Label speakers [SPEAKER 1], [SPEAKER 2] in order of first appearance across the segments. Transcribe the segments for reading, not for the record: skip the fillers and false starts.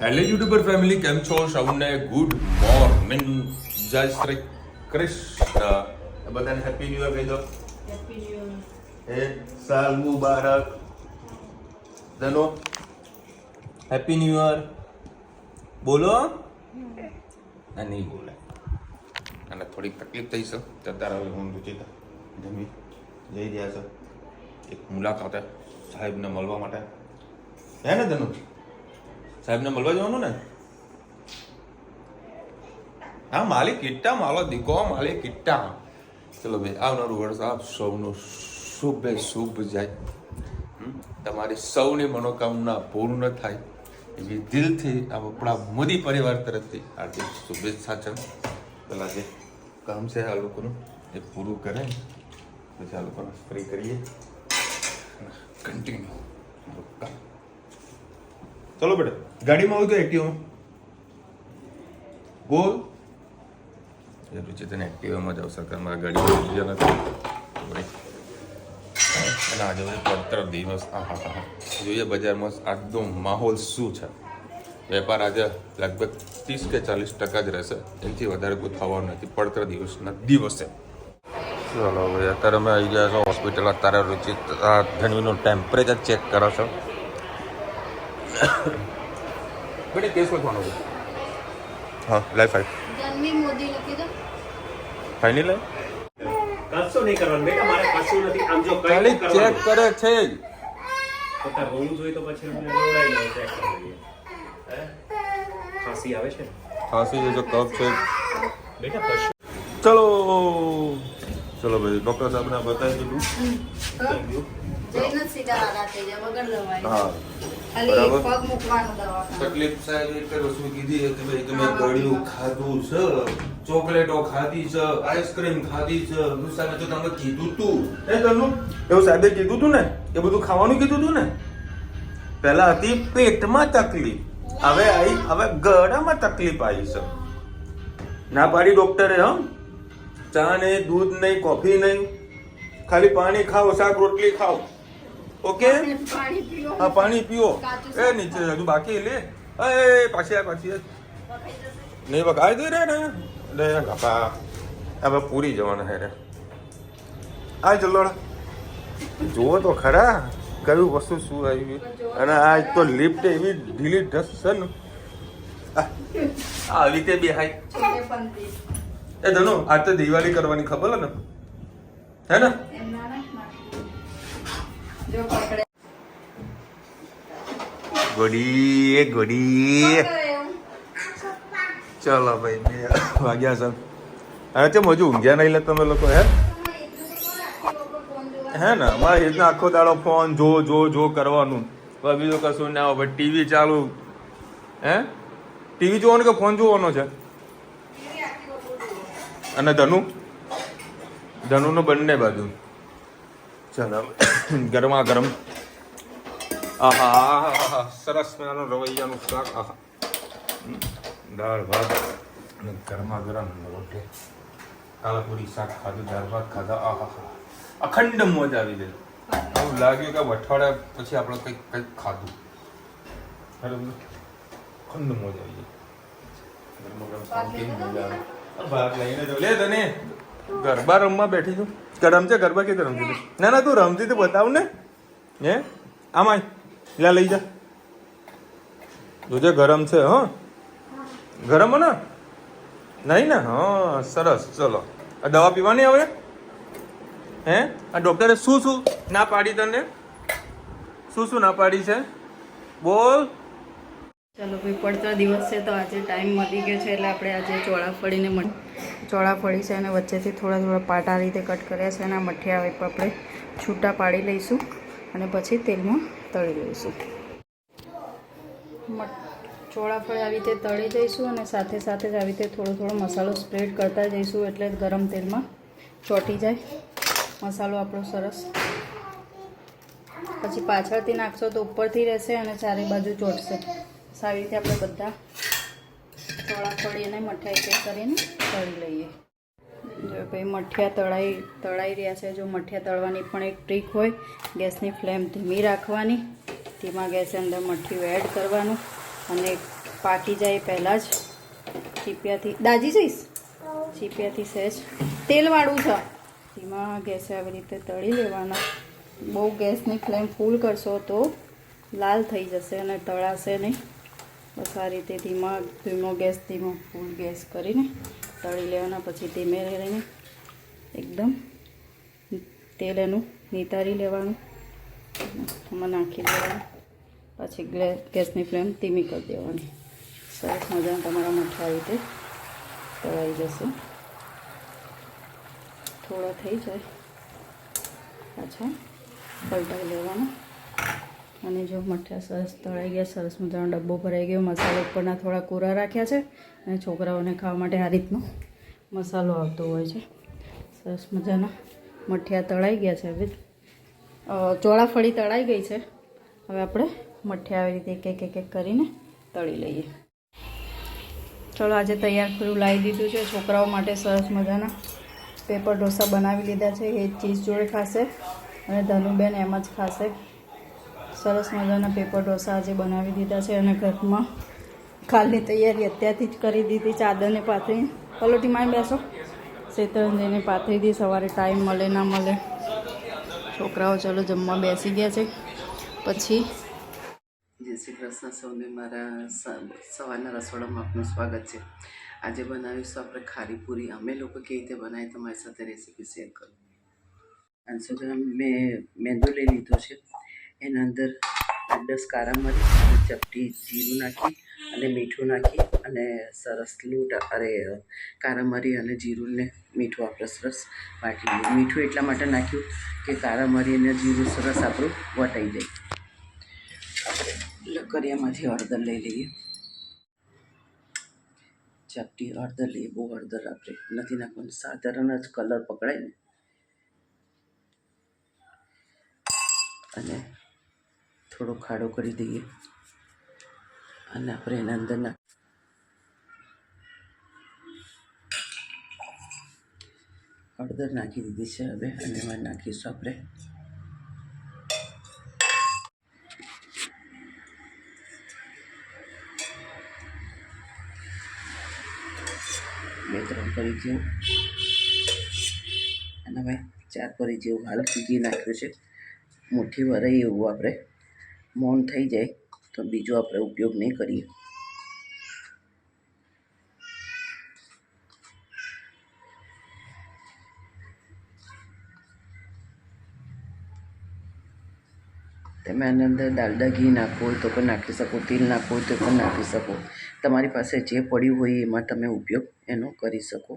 [SPEAKER 1] Hello YouTuber family, કેમ છો? સૌને ગુડ મોર્નિંગ, જય શ્રી કૃષ્ણ. બધાને હેપી ન્યુ યર કહી દો.
[SPEAKER 2] Happy new year.
[SPEAKER 1] હે સાલ મુબારક. ધનો હેપી ન્યુ યર બોલો. આ નહીં બોલે, અને થોડીક તકલીફ થઈ છે. અત્યારે હવે હું રૂચિતા જમી જઈ રહ્યા છે એક મુલાકાતે સાહેબને મળવા માટે. હે ને ધનુ, સાહેબને મળવા જવાનું ને? હા, માલિક કિટ્ટા માલો દીકો માલિક કિટ્ટા. ચલો ભાઈ, આવનારું વર્ષ આપ સૌનું શુભે શુભ જાય. તમારી સૌની મનોકામના પૂર્ણ થાય એવી દિલથી આપણા મોદી પરિવાર તરફથી હાર્દિક શુભેચ્છા છે. પેલા જે કામ છે આ લોકોનું એ પૂરું કરે પછી આ લોકોને ફ્રી કરીએ. કન્ટિન્યુ કામ. ચલો બેટા, ગાડીમાં આવું તો એક્ટિવામાં બોલ. એ રૂચિતાને એક્ટિવામાં જ અવસર કરે, મારા ગાડીમાં બીજા નથી. અને આજે પડતર દિવસ. હા, જોઈએ બજારમાં આજનો માહોલ શું છે. વેપાર આજે લગભગ 30 કે 40% જ રહેશે, એનાથી વધારે કોઈ થવાનું નથી પડતર દિવસના દિવસે. ચલો ભાઈ, અત્યારે અમે આવી ગયા છો હોસ્પિટલ. અત્યારે રૂચિતા ધનવીનું ટેમ્પરેચર ચેક કરો છો. બેટા કેસ લખવાનો છે. હા, લાઈફ ફાઈવ
[SPEAKER 2] જન્મી મોદી લખી દો.
[SPEAKER 1] ફાઈનલ લાઈફ
[SPEAKER 3] કશું નહીં કરવાનું બેટા, મારે કશું નથી. આમ જો કઈ
[SPEAKER 1] ખાલી ચેક કરે છે.
[SPEAKER 3] પોતા રોવું જોઈએ તો પછી આપણે રોડાઈ લઈએ, ચેક કરી લઈએ. હે ખાંસી આવે છે?
[SPEAKER 1] ખાંસી છે, જો કફ છે.
[SPEAKER 3] બેટા કશું
[SPEAKER 1] ચલો ચલો ભાઈ, ડોક્ટર સાહેબને બતાવી દીધું.
[SPEAKER 2] જઈને સીધા આડા થઈ જાય વગર દવાઈ.
[SPEAKER 1] હા,
[SPEAKER 2] ખાલી
[SPEAKER 1] બરાબર.
[SPEAKER 2] પગ મૂકવાનો દવાખાને.
[SPEAKER 1] તકલીફ સાહેબ એક જ વસ્તુ કીધી કે ભાઈ તમે ગળ્યું ખાધું છે, ચોકલેટો ખાધી છે, આઈસ્ક્રીમ ખાધી છે. સાહેબે તો તમે કીધું તું તનું એવું સાહેબે કીધું તું ને, એ બધું ખાવાનું કીધું તું ને. પહેલા હતી પેટમાં તકલીફ, હવે ગળામાં તકલીફ આવી છે. ના પાડી ડોક્ટરે. ચા નહીં, દૂધ નહીં, કોફી નહીં, ખાલી પાણી ખાઓ, શાક રોટલી ખાઓ. ઓકે,
[SPEAKER 2] પાણી પીઓ.
[SPEAKER 1] હા પાણી પીઓ.
[SPEAKER 2] કાચું
[SPEAKER 1] એ નીચે હજુ બાકી લે. એ પાછી આ નહીં વખાઈ દે રે ને. લે ગપા, હવે પૂરી જવાના હે રે. આ જલ્લોડા જુઓ તો ખરા કયું વસ્તુ શું આવી. અને આ તો લિફ્ટ એવી ઢીલી ઢસ છે ને. આવી રીતે બેહાય.
[SPEAKER 2] છેલ્લે પણ પીસ.
[SPEAKER 1] એ ધનો, આજ તો દિવાળી કરવાની ખબર ને, હે ને?
[SPEAKER 2] એમ ના નાખી. જો પકડે.
[SPEAKER 1] ગોડી ગોડી.
[SPEAKER 2] પકડે એવું.
[SPEAKER 1] ચલો ભાઈ, 2 વાગ્યા છે. હવે કેમ હજુ ઊંઘ્યા નહીં લે તમે લોકો? હે ને, અમારે રીતના આખો દાડો ફોન જો કરવાનું, બીજું કશું ના હોય. ટીવી ચાલુ. હે, ટીવી જોવાનું કે ફોન જોવાનો છે? અને ધનુનો બંને બાજુ. ચાલો, ગરમા ગરમ. આહા, સરસ મજાનું રવૈયાનું શાક. આહા, દાળ ભાત અને ગરમા ગરમ રોટલી. કાલાપુરી શાક ખાધું, દાળ ભાત ખાધા. આહા, અખંડ મોજ આવી જાય. એવું લાગ્યું કે અઠવાડિયા પછી આપણે કંઈક ખાધું. બરાબર, અખંડ મોજ આવી જાય. ગરમા ગરમ શાક કેવી મજા આવે. ભાગ લઈને જો લે. તને ગરબા રમવા બેઠી છું. રમજે ગરબા કેવી રમતી હતી? ના તું રમતી તો બતાવ ને. હે આમાં લે, લઈ જા. જોજે ગરમ છે. હા, ગરમ ને? નહીં ને? હા, સરસ. ચલો, આ દવા પીવાની હવે. હે, આ ડોક્ટરે શું ના પાડી તને? શું ના પાડી છે? બોલ.
[SPEAKER 2] ચલો ભાઈ, પડતા દિવસ છે તો આજે ટાઈમ મળી ગયો છે એટલે આપણે આજે ચોળાફળી છે અને વચ્ચેથી થોડા પાટા રીતે કટ કર્યા છે અને આ મઠિયા હવે આપણે છૂટા પાડી લઈશું અને પછી તેલમાં તળી લઈશું. ચોળાફળી આવી રીતે તળી દઈશું અને સાથે સાથે જ આવી રીતે થોડો મસાલો સ્પ્રેડ કરતા જઈશું એટલે ગરમ તેલમાં ચોંટી જાય મસાલો આપણો સરસ. પછી પાછળથી નાખશો તો ઉપરથી રહેશે અને ચારે બાજુ ચોંટશે. આવી રીતે આપણે બધા ચોળાફળી અને મઠિયા એક કરીને તળી લઈએ. જો ભાઈ મઠિયા તળાઈ રહ્યા છે. જો મઠિયા તળવાની પણ એક ટ્રીક હોય, ગેસની ફ્લેમ ધીમી રાખવાની, ધીમા ગેસે અંદર મઠિયું એડ કરવાનું અને પાકી જાય પહેલાં જ ચીપિયાથી દાજી જઈશ ચીપિયાથી સહેજ તેલવાળું છે ધીમા ગેસે આવી રીતે તળી લેવાના. બહુ ગેસની ફ્લેમ ફૂલ કરશો તો લાલ થઈ જશે અને તળાશે નહીં. બસ આ રીતે ધીમો ગેસ ફૂલ ગેસ કરીને તળી લેવાના. પછી ધીમે રહીને એકદમ તેલ એનું નિતારી લેવાનું, એમાં નાખી દેવાનું. પછી ગેસની ફ્લેમ ધીમી કરી દેવાની. સરસ મજાના તમારા મઠા આવી રીતે તળાઈ જશે. થોડા થઈ જાય પાછા પલટાઈ લેવાના. અને જો મઠિયા સરસ તળાઈ ગયા, સરસ મજાનો ડબ્બો ભરાઈ ગયો. મસાલા ઉપરના થોડા કોરા રાખ્યા છે અને છોકરાઓને ખાવા માટે આ રીતનો મસાલો આવતો હોય છે. સરસ મજાના મઠિયા તળાઈ ગયા છે. હવે ચોળાફળી તળાઈ ગઈ છે. હવે આપણે મઠિયા આવી રીતે એક એક કરીને તળી લઈએ. ચલો આજે તૈયાર કર્યું લાવી દીધું છે. છોકરાઓ માટે સરસ મજાના પેપર ઢોસા બનાવી લીધા છે. એ ચીઝ જોડે ખાશે અને ધનુબેન એમ જ ખાશે. સરસ મજાના પેપર ઢોસા આજે બનાવી દીધા છે અને ઘરમાં કાલની તૈયારી અત્યારથી જ કરી દીધી. ચાદરને પાથરી પલોટીમાં બેસો શેતરંજીને પાથરી દી. સવારે ટાઈમ મળે ના મળે. છોકરાઓ ચલો જમવા બેસી ગયા છે. પછી
[SPEAKER 4] જય શ્રી કૃષ્ણ સૌને મારા સવારના રસોડામાં આપનું સ્વાગત છે. આજે બનાવીશું આપણે ખારી પૂરી. અમે લોકો કેવી રીતે બનાવી તમારી સાથે રેસીપી શેર કરું. 500 ગ્રામ મેં મેંદો લઈ લીધો છે. એના અંદર 10 કારા મરી, ચપટી જીરું નાખી અને મીઠું નાખી અને સરસ લૂંટ કારા મરી અને જીરુંને મીઠું આપણે સરસ વાટી લઈએ. મીઠું એટલા માટે નાખ્યું કે કારા મરી અને જીરું સરસ આપણું વટાઈ જાય. આપણે લકરિયામાંથી હળદર લઈ લઈએ. ચપટી હળદર લઈએ. બહુ હળદર આપણે નથી નાખવાનું, સાધારણ જ કલર પકડાય ને. અને થોડો ખાડો કરી દઈએ અને આપણે એના અંદર હળદર નાખી દીધી છે હવે. અને એમાં નાખીશું આપણે બે 3 પરી જેવું અને હવે 4 પરી જેવું હાલ ઘી નાખ્યું છે. મુઠ્ઠી ભરાઈ એવું આપણે મૌન થઈ જાય તો બીજો આપણે ઉપયોગ નહીં કરીએ. તમે આની અંદર ડાલડા ઘી નાખવું હોય તો પણ નાખી શકો, તેલ નાખવું હોય તો પણ નાખી શકો. તમારી પાસે જે પડ્યું હોય એમાં તમે ઉપયોગ એનો કરી શકો.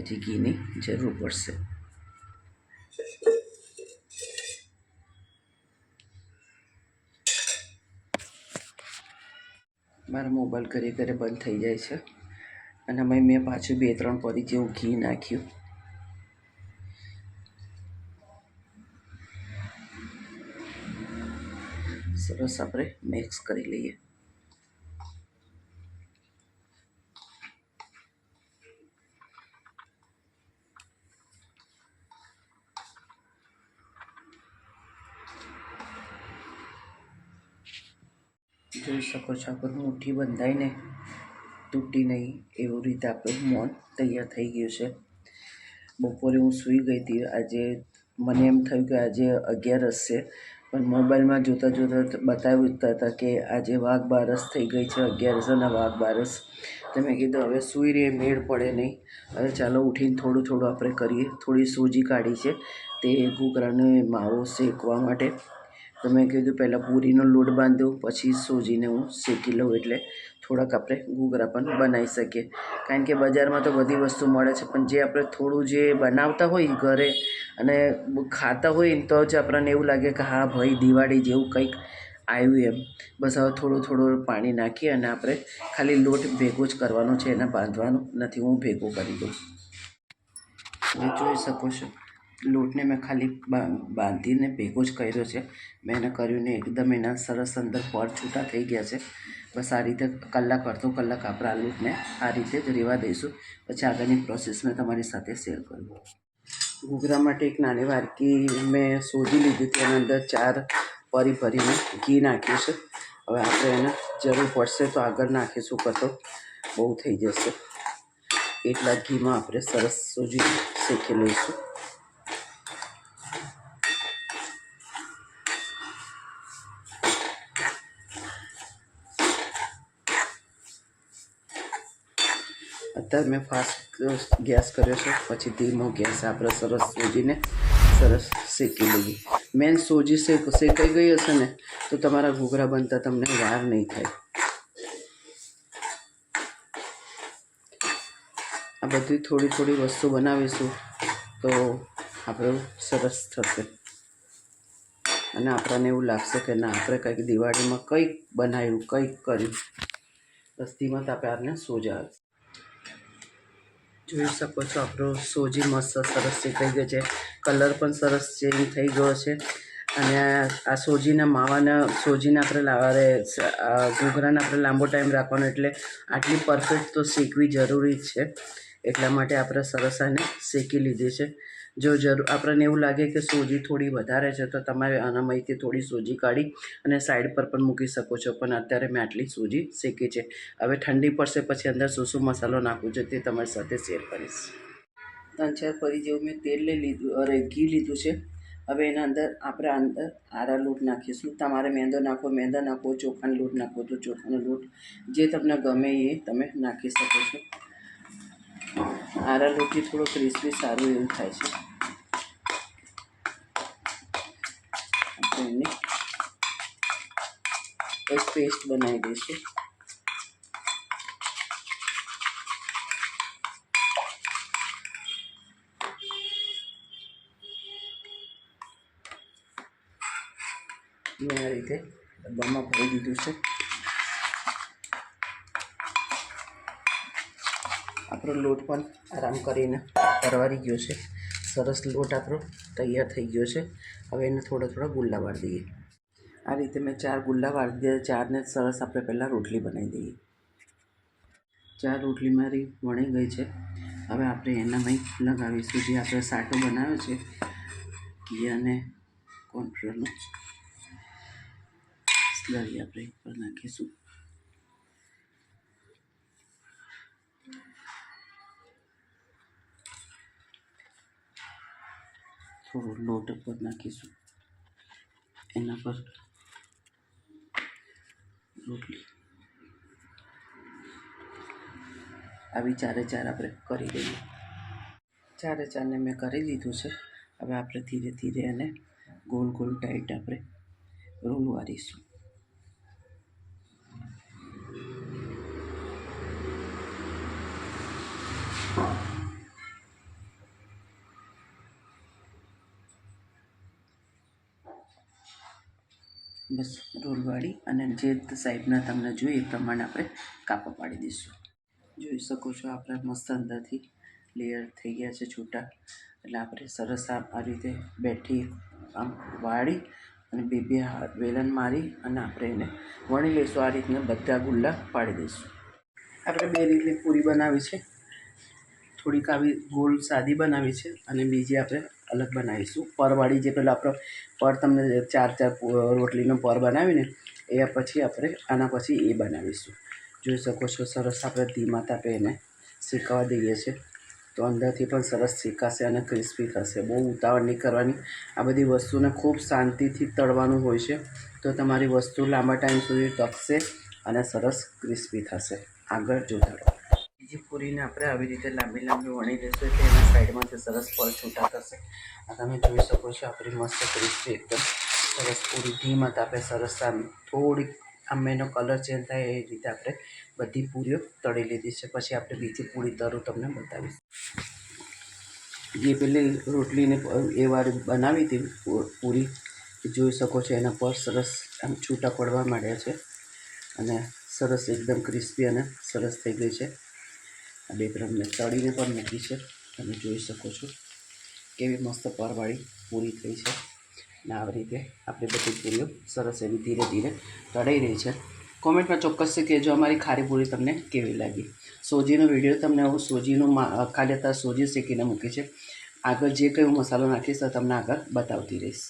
[SPEAKER 4] હજી ઘીની જરૂર પડશે. મારો મોબાઈલ ઘરે બંધ થઈ જાય છે અને મેં પાછું 2-3 પરી જેવું ઘી નાખ્યું. સરસ આપણે મિક્સ કરી લઈએ. જોઈ શકો છો આપણું મુઠ્ઠી બંધાય ને તૂટી નહીં એવી રીતે આપણું મોન તૈયાર થઈ ગયું છે. બપોરે હું સૂઈ ગઈ હતી. આજે મને એમ થયું કે આજે 11 છે, પણ મોબાઈલમાં જોતાં બતાવતા હતા કે આજે વાઘ બારસ થઈ ગઈ છે, 11 અને વાઘ બારસ. તો મેં કીધું હવે સૂઈ રહે મેળ પડે નહીં. હવે ચાલો ઉઠીને થોડું આપણે કરીએ. થોડી સૂજી કાઢી છે તે ઘૂઘરાનો માવો શેકવા માટે. તો મેં કીધું પહેલાં પૂરીનો લોટ બાંધું, પછી સૂજીને હું શેકી લઉં એટલે થોડાક આપણે ઘૂઘરા પણ બનાવી શકીએ. કારણ કે બજારમાં તો બધી વસ્તુ મળે છે, પણ જે આપણે થોડું જે બનાવતા હોય ઘરે અને ખાતા હોય તો જ આપણને એવું લાગે કે હા ભાઈ દિવાળી જેવું કંઈક આવ્યું એમ. બસ હવે થોડું પાણી નાખી અને આપણે ખાલી લોટ ભેગો જ કરવાનો છે, એને બાંધવાનું નથી. હું ભેગો કરી દઉં. તમે જોઈ શકો છો લોટને મેં ખાલી બાંધીને ભેગો જ કર્યો છે. મેં એને કર્યું ને એકદમ એના સરસ અંદર પડ છૂટા થઈ ગયા છે. બસ આ રીતે કલાક અડધો કલાક આપણે આ લોટને આ રીતે જ રહેવા દઈશું. પછી આગળની પ્રોસેસ મેં તમારી સાથે શેર કરું. ઘૂઘરા માટે એક નાની વાડકી મેં સોજી લીધી હતી, એના અંદર 4 પરી ભરીને ઘી નાખ્યું છે. હવે આપણે એને જરૂર પડશે તો આગળ નાખીશું, કતો બહુ થઈ જશે. એટલા ઘીમાં આપણે સરસ સોજી શેકી લઈશું. અત્યારે મેં ફાસ્ટ ગેસ કર્યો છે, પછી ધીમો ગેસ આપણે સરસ સોજીને સરસ શેકી લઈએ. મેન સોજી શેકાઈ ગઈ હશે ને તો તમારા ઘૂઘરા બનતા તમને વાર નહીં થાય. આ બધી થોડી થોડી વસ્તુ બનાવીશું તો આપણું સરસ થશે. અને આપણને એવું લાગશે કે ના, આપણે કંઈક દિવાળીમાં કંઈક બનાવ્યું, કંઈક કર્યું. બસ ધીમા તાપે આપણે સોજા આવે. જોઈ શકો છો આપણો સોજી મસ્ત સરસ શેકાઈ ગયો છે. કલર પણ સરસ ચેન્જ થઈ ગયો છે. અને આ સોજીના સોજીને આપણે ઘૂઘરાને આપણે લાંબો ટાઈમ રાખવાનો, એટલે આટલી પરફેક્ટ તો શેકવી જરૂરી જ છે. એટલા માટે આપણે સરસ આને શેકી લીધી છે. જો આપણને એવું લાગે કે સોજી થોડી વધારે છે તો તમારે આનામાંથી થોડી સોજી કાઢી અને સાઈડ પર પણ મૂકી શકો છો. પણ અત્યારે મેં આટલી સોજી શેકી છે. હવે ઠંડી પડશે પછી અંદર શું મસાલો નાખવું છે તે તમારી સાથે શેર કરીશ. 3-4 પરી જેવું મેં તેલ ઘી લીધું છે. હવે એના અંદર આપણે આરા લોટ નાખીશું. તમારે મેંદો નાખવો, ચોખાનો લોટ નાખવો તો ચોખાનો લોટ, જે તમને ગમે એ તમે નાખી શકો છો. આરા લોટથી થોડો ક્રિસ્પી સારું એવું થાય છે. આપણે એને એક પેસ્ટ બનાવી દઈશું. મેં આ રીતે ડબ્બામાં ભરી દીધું છે. આપણો લોટ પણ આરામ કરીને પરવારી ગયો છે. સરસ લોટ આપણો તૈયાર થઈ ગયો છે. હવે એને થોડા ગુલ્લા વાળી દઈએ. આ રીતે મેં 4 ગુલ્લા વાળી દીધા. 4ને સરસ આપણે પહેલાં રોટલી બનાવી દઈએ. 4 રોટલી મારી વણી ગઈ છે. હવે આપણે એનામાં લગાવીશું જે આપણે સાટો બનાવ્યો છે ઘી અને કોર્નફ્લોરનો. સ્લરી આપણે ઉપર નાખીશું. થોડો લોટ ઉપર નાખીશું. એના પર રોટલી. આવી 4 આપણે કરી દઈએ. 4ને મેં કરી લીધું છે. હવે આપણે ધીરે ધીરે એને ગોલ ટાઈટ આપણે રોલ વાળીશું. બસ રોલ વાળી અને જે સાઈડના તમને જોઈએ એ પ્રમાણે આપણે કાપા પાડી દઈશું. જોઈ શકો છો આપણા મસ્ત અંદરથી લેયર થઈ ગયા છે છૂટા. એટલે આપણે સરસ આ રીતે બેઠી આમ વાળી અને બે વેલણ મારી અને આપણે એને વણી લઈશું. આ રીતના બધા ગુલ્લા પાડી દઈશું. આપણે 2 રીતની પૂરી બનાવી છે. થોડીક આવી ગોળ સાદી બનાવી છે અને બીજી આપણે અલગ બનાવીશું. પરવાળી જે પેલો આપણો તમને 4 રોટલીનો પર બનાવીને એ પછી આપણે આના પછી એ બનાવીશું. જોઈ શકો છો સરસ આપણે ધીમા તાપે એને શેકાવા દઈએ છીએ તો અંદરથી પણ સરસ શેકાશે અને ક્રિસ્પી થશે. બહુ ઉતાવળ નહીં કરવાની. આ બધી વસ્તુને ખૂબ શાંતિથી તળવાનું હોય છે તો તમારી વસ્તુ લાંબા ટાઈમ સુધી ટકશે અને સરસ ક્રિસ્પી થશે. આગળ જોતા રહો. બીજી પૂરીને આપણે આવી રીતે લાંબી વણી લઈશું એટલે એના સાઈડમાંથી સરસ પર છૂટા થશે. આ તમે જોઈ શકો છો આપણી મસ્ત ક્રિસ્પી એકદમ સરસ પૂરી ધીમા તાપે સરસ થોડીક આમ એનો કલર ચેન્જ થાય એ રીતે આપણે બધી પૂરીઓ તળી લીધી છે. પછી આપણે બીજી પૂરી તળું તમને બતાવીશ. જે પેલી રોટલીને એ વાર બનાવી હતી પૂરી જોઈ શકો છો એના પર સરસ આમ છૂટા પડવા માંડ્યા છે અને સરસ એકદમ ક્રિસ્પી અને સરસ થઈ ગઈ છે. આ 2 મેં તળીને પણ મૂકી છે. તમે જોઈ શકો છો કેવી મસ્ત પરવાળી પૂરી થઈ છે. અને આવી રીતે આપણી બધી પૂરીઓ સરસ એવી ધીરે ધીરે તળાઈ રહી છે. કોમેન્ટમાં ચોક્કસથી કહેજો અમારી ખારી પૂરી તમને કેવી લાગી. સોજીનો વિડીયો તમને હું સોજીનું ખાલી અત્યારે સોજી શેકીને મૂકી છે. આગળ જે કંઈ હું મસાલો નાખીશ તો તમને આગળ બતાવતી રહીશ.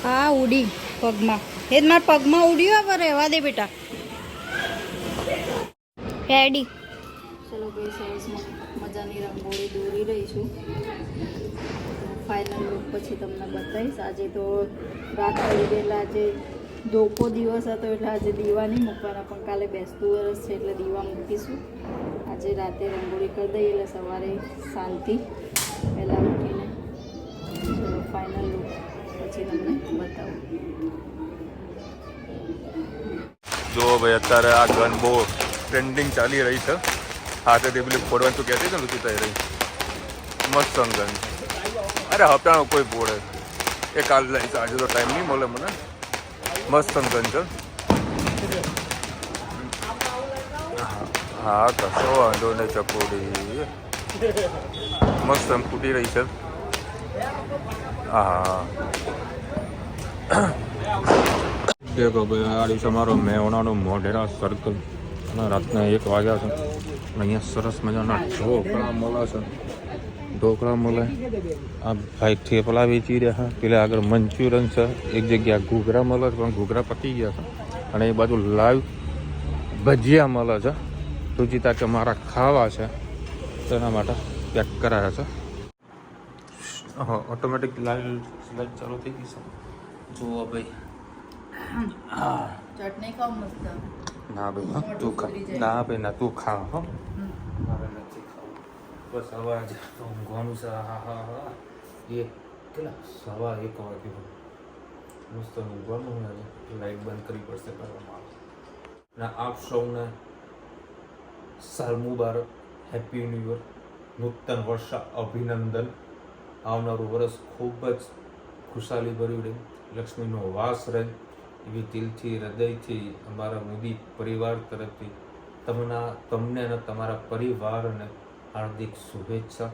[SPEAKER 2] હા ઉડી પગમાં એ જ મારા પગમાં ઉડ્યું હવે રહેવા દે બેટા રેડી. ચલો ભાઈ સરસ મજાની રંગોળી દોરી રહી છું. ફાઇનલ લુક પછી તમને બતાવીશ. આજે તો રાત પડી ગઈ એટલે આજે ધોકો દિવસ હતો એટલે આજે દીવા નહીં મૂકવાના, પણ કાલે બેસતું વરસ છે એટલે દીવા મૂકીશું. આજે રાતે રંગોળી કરી દઈએ એટલે સવારે શાંતિ પહેલાં ઉઠીને. ચલો ફાઇનલ લુક પછી તમને બતાવું.
[SPEAKER 1] જો ભાઈ અત્યારે આ ગન બહુ ટ્રેન્ડિંગ ચાલી રહી છે. હાથે તે પેલી ફોડવાનું તું કહેતી ને ઋતુ થઈ રહી મસ્ત ગન. અરે હપ્તાનો કોઈ ફોડે એ કાલ લઈશ, આજે તો ટાઈમ નહીં મળે મને. મસ્ત ગન છે. હા કશો વાંધો નહીં. ચકોડી મસ્ત ફૂટી રહી છે. હા દેખો ભાઈ આ દિવસે અમારો મેહોણાનો મોઢેરા સર્કલ અને રાતના 1 વાગ્યા છે. અહીંયા સરસ મજાના ઢોકળા મળે છે. ઢોકળા મળે. આ ભાઈ થેપલા વેચી રહ્યા. પેલા આગળ મંચુરિયન છે. એક જગ્યા ઘૂઘરા મળે છે પણ ઘૂઘરા પતી ગયા છે. અને એ બાજુ લાઈવ ભજીયા મળે છે. રુચિતા કે મારા ખાવા છે તેના માટે પેક કરાયા છે. હા ઓટોમેટિક લાઈટ ચાલુ થઈ ગઈ છે. જુઓ ભાઈ. હા
[SPEAKER 2] ચટણી ખાવ મસ્ત.
[SPEAKER 1] ના ભાઈ તું ખા. ના ભાઈ ના તું ખા. હો મારે નથી ખાવું. બસ હવે આજે તો ઊંઘવાનું છે. હા હા હા એ કેટલા 1:15 વાગ્યો. મસ્ત ઊંઘવાનું હોય આજે. લાઈટ બંધ કરવી પડશે કરવામાં આવે. અને આપ સૌને સાલ મુબારક, હેપી ન્યૂ યર, નૂતન વર્ષ અભિનંદન. આવનારું વર્ષ ખૂબ જ ખુશાલી ભર્યું રહે, લક્ષ્મીનો વાસ રહે એવી દિલથી હૃદયથી અમારા મોદી પરિવાર તરફથી તમને અને તમારા પરિવારને હાર્દિક શુભેચ્છા.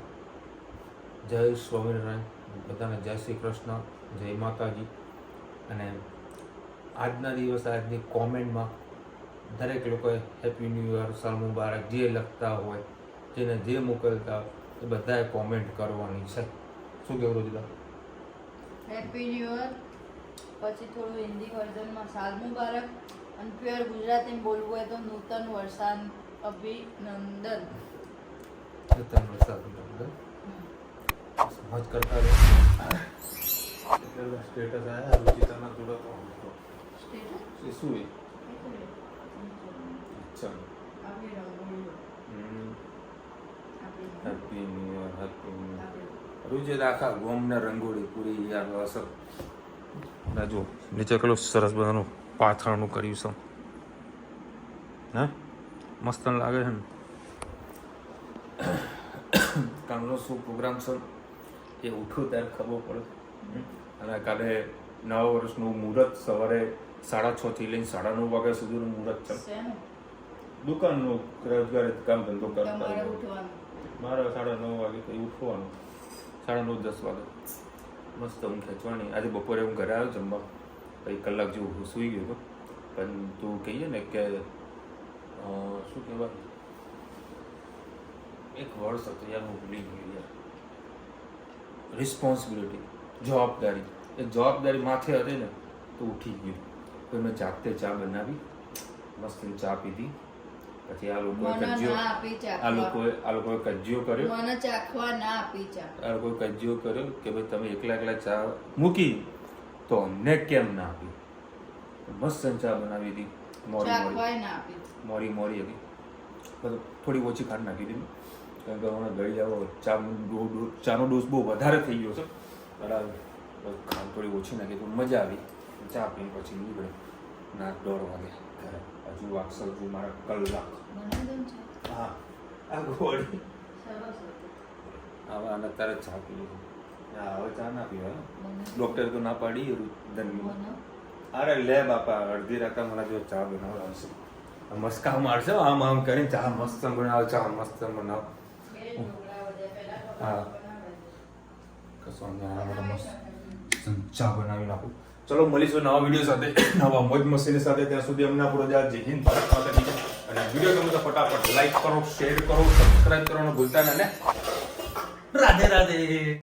[SPEAKER 1] જય સ્વામિનારાયણ. બધાને જય શ્રી કૃષ્ણ, જય માતાજી. અને આજના દિવસે આજની કોમેન્ટમાં દરેક લોકોએ હેપી ન્યૂ યર, સાલ મુબારક જે લખતા હોય, જેને જે મોકલતા એ બધાએ કોમેન્ટ કરવાની છે. શું કહેવું રોજિતા?
[SPEAKER 2] હેપી ન્યૂ યર પછી થોડું હિન્દી વર્ઝનમાં સાલ મુબારક અને પ્યોર ગુજરાતીમાં બોલવું હોય તો નૂતન વર્ષાન અભિનંદન.
[SPEAKER 1] નૂતન વર્ષ અભિનંદન. સમજ કરતા રહે. સ્ટેટસ આયા રુચિતાના જોડે તો એ શું એ અચ્છા happy new year, happy new year. Ruchita આખા ગોમને રંગોળી પૂરી યાર અસર. જો નીચે કેટલું સરસ બધાનું પાથરણનું કર્યું છે. હે મસ્ત લાગે છે ને. કાલનો શું પ્રોગ્રામ છે એ ઉઠું ત્યારે ખબર પડે. અને કાલે નવા વર્ષનું મુહૂર્ત સવારે 6:30 થી લઈને 9:30 વાગ્યા સુધીનું મુહૂર્ત છે. દુકાનનું રોજગારી કામ ધંધો કરતા મારે 9:30 વાગે તો ઉઠવાનું. 9:30-10 વાગે મસ્ત ઊંઘ ખેંચવાની. આજે બપોરે હું ઘરે આવ્યો જમવા, કંઈ કલાક જેવું હું સૂઈ ગયો હતો. પણ તું કહીએ ને કે શું કહેવાય એક વર્ષ હતો યાર, હું ભૂલી ગયો યાર. રિસ્પોન્સિબિલિટી, જવાબદારી. એ જવાબદારી માથે હતી ને તો ઉઠી ગયું. તો મેં જાતે ચા બનાવી, મસ્ત ચા પીધી. પછી આ લોકોએ કજ્જીઓ કર્યો.
[SPEAKER 2] મને ચાખવા ના આપી ચા.
[SPEAKER 1] આ લોકોએ કજ્જીઓ કર્યો કે ભાઈ તમે એકલા ચા મૂકી તો અમને કેમ ના આપી. મસ્ત ચા બનાવી હતી. મોરી હતી. થોડી ઓછી ખાંડ નાખી દીધી કારણ કે હમણાં ગળી જાવ ચાનો ડોઝ બહુ વધારે થઈ ગયો છે. બરાબર ખાંડ થોડી ઓછી નાખી તો મજા આવી. ચા પીને પછી નીકળે 9:30 વાગે ઘરે. હજુ વાગશે હજુ મારા કલાક. હા આ ગોળી હવે આને અત્યારે ચા પી લીધી. હવે ચા ના પીવાય. ડૉક્ટરે તો ના પાડી ધનવી. અરે લે બાપા અડધી રાતે મને જો ચા બનાવડાવશે. મસ્કા મારશે આમ કરીને ચા મસ્ત બનાવ. હા કશું મસ્ત ચા બનાવી નાખું. ચલો મળીશું નવા વિડીયો સાથે, નવા મોજ મસ્તી સાથે. ત્યાં સુધી અમને આપણો જય હિન્દ, ભારત માતા કી જય. અને વિડીયો ગમે તો ફટાફટ લાઈક કરો, શેર કરો, સબસ્ક્રાઇબ કરવાનું ભૂલતા નહીં ને. રાધે રાધે.